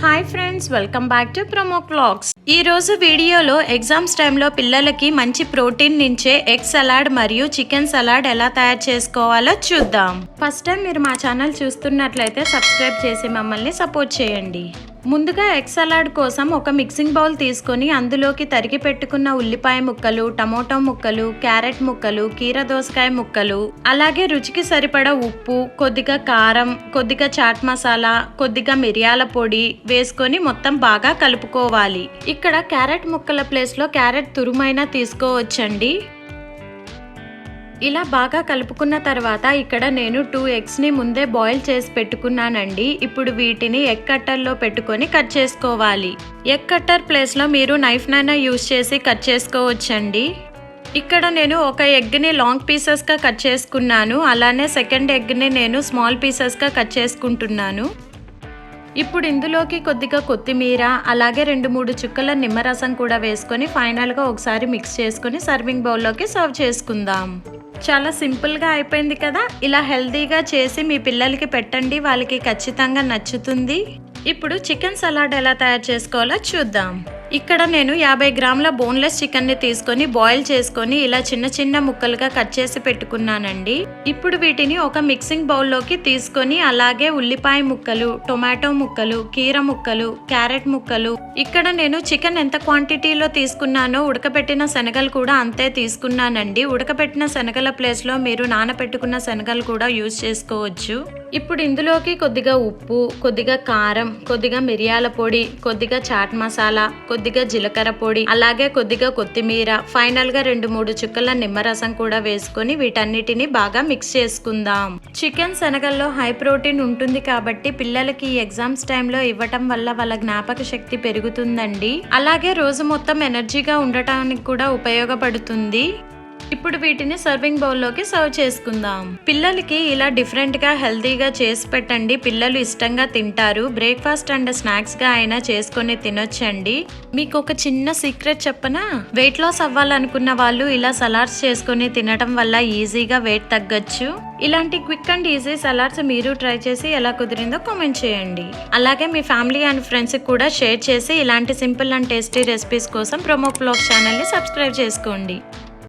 Hi friends, welcome back to promo clocks. ఈ రోజు వీడియోలో ఎగ్జామ్స్ టైంలో పిల్లలకి మంచి ప్రోటీన్ నించే ఎగ్ సలాడ్ మరియు చికెన్ సలాడ్ ఎలా తయారు చేసుకోవాలో చూద్దాం. ఫస్ట్ టైం మీరు మా ఛానల్ చూస్తున్నట్లయితే సబ్స్క్రైబ్ చేసి మమ్మల్ని సపోర్ట్ చేయండి. ముందుగా ఎగ్ సలాడ్ కోసం ఒక మిక్సింగ్ బౌల్ తీసుకొని అందులోకి తరిగి పెట్టుకున్న ఉల్లిపాయ ముక్కలు, టమోటో ముక్కలు, క్యారెట్ ముక్కలు, కీర దోసకాయ ముక్కలు, అలాగే రుచికి సరిపడా ఉప్పు, కొద్దిగా కారం, కొద్దిగా చాట్ మసాలా, కొద్దిగా మిరియాల పొడి వేసుకొని మొత్తం బాగా కలుపుకోవాలి. ఇక్కడ క్యారెట్ ముక్కల ప్లేస్లో క్యారెట్ తురుమైనా తీసుకోవచ్చండి. ఇలా బాగా కలుపుకున్న తర్వాత ఇక్కడ నేను 2 ఎగ్స్ని ముందే బాయిల్ చేసి పెట్టుకున్నానండి. ఇప్పుడు వీటిని ఎగ్ కట్టర్లో పెట్టుకొని కట్ చేసుకోవాలి. ఎగ్ కట్టర్ ప్లేస్లో మీరు నైఫ్నైనా యూజ్ చేసి కట్ చేసుకోవచ్చండి. ఇక్కడ నేను ఒక ఎగ్ని లాంగ్ పీసెస్గా కట్ చేసుకున్నాను. అలానే సెకండ్ ఎగ్ని నేను స్మాల్ పీసెస్గా కట్ చేసుకుంటున్నాను. ఇప్పుడు ఇందులోకి కొద్దిగా కొత్తిమీర, అలాగే 2-3 చుక్కల నిమ్మరసం కూడా వేసుకొని ఫైనల్గా ఒకసారి మిక్స్ చేసుకొని సర్వింగ్ బౌల్లోకి సర్వ్ చేసుకుందాం. చాలా సింపుల్గా అయిపోయింది కదా. ఇలా హెల్తీగా చేసి మీ పిల్లలకి పెట్టండి, వాళ్ళకి ఖచ్చితంగా నచ్చుతుంది. ఇప్పుడు చికెన్ సలాడ్ ఎలా తయారు చేసుకోవాలో చూద్దాం. ఇక్కడ నేను 50 గ్రాముల బోన్లెస్ చికెన్ని తీసుకొని బాయిల్ చేసుకొని ఇలా చిన్న చిన్న ముక్కలుగా కట్ చేసి పెట్టుకున్నానండి. ఇప్పుడు వీటిని ఒక మిక్సింగ్ బౌల్లోకి తీసుకొని అలాగే ఉల్లిపాయ ముక్కలు, టొమాటో ముక్కలు, కీర ముక్కలు, క్యారెట్ ముక్కలు, ఇక్కడ నేను చికెన్ ఎంత క్వాంటిటీలో తీసుకున్నానో ఉడకబెట్టిన శనగలు కూడా అంతే తీసుకున్నానండి. ఉడకబెట్టిన శనగల ప్లేస్లో మీరు నానబెట్టుకున్న శనగలు కూడా యూజ్ చేసుకోవచ్చు. ఇప్పుడు ఇందులోకి కొద్దిగా ఉప్పు, కొద్దిగా కారం, కొద్దిగా మిరియాల పొడి, కొద్దిగా చాట్ మసాలా, కొద్దిగా జీలకర్ర పొడి, అలాగే కొద్దిగా కొత్తిమీర, ఫైనల్ గా 2-3 చుక్కల నిమ్మరసం కూడా వేసుకొని వీటన్నిటిని బాగా మిక్స్ చేసుకుందాం. చికెన్ శనగల్లో హై ప్రోటీన్ ఉంటుంది కాబట్టి పిల్లలకి ఈ ఎగ్జామ్స్ టైంలో ఇవ్వటం వల్ల వాళ్ళ జ్ఞాపక శక్తి పెరుగుతుందండి. అలాగే రోజు మొత్తం ఎనర్జీగా ఉండటానికి కూడా ఉపయోగపడుతుంది. ఇప్పుడు వీటిని సర్వింగ్ బౌల్లోకి సర్వ్ చేసుకుందాం. పిల్లలకి ఇలా డిఫరెంట్గా హెల్తీగా చేసి పెట్టండి, పిల్లలు ఇష్టంగా తింటారు. బ్రేక్ఫాస్ట్ అండ్ స్నాక్స్గా అయినా చేసుకొని తినొచ్చండి. మీకు ఒక చిన్న సీక్రెట్ చెప్పనా? వెయిట్ లాస్ అవ్వాలనుకున్న వాళ్ళు ఇలా సలాడ్స్ చేసుకొని తినడం వల్ల ఈజీగా వెయిట్ తగ్గచ్చు. ఇలాంటి క్విక్ అండ్ ఈజీ సలాడ్స్ మీరు ట్రై చేసి ఎలా కుదిరిందో కామెంట్ చేయండి. అలాగే మీ ఫ్యామిలీ అండ్ ఫ్రెండ్స్కి కూడా షేర్ చేసి ఇలాంటి సింపుల్ అండ్ టేస్టీ రెసిపీస్ కోసం ప్రొమో క్లాక్స్ ఛానల్ని సబ్స్క్రైబ్ చేసుకోండి.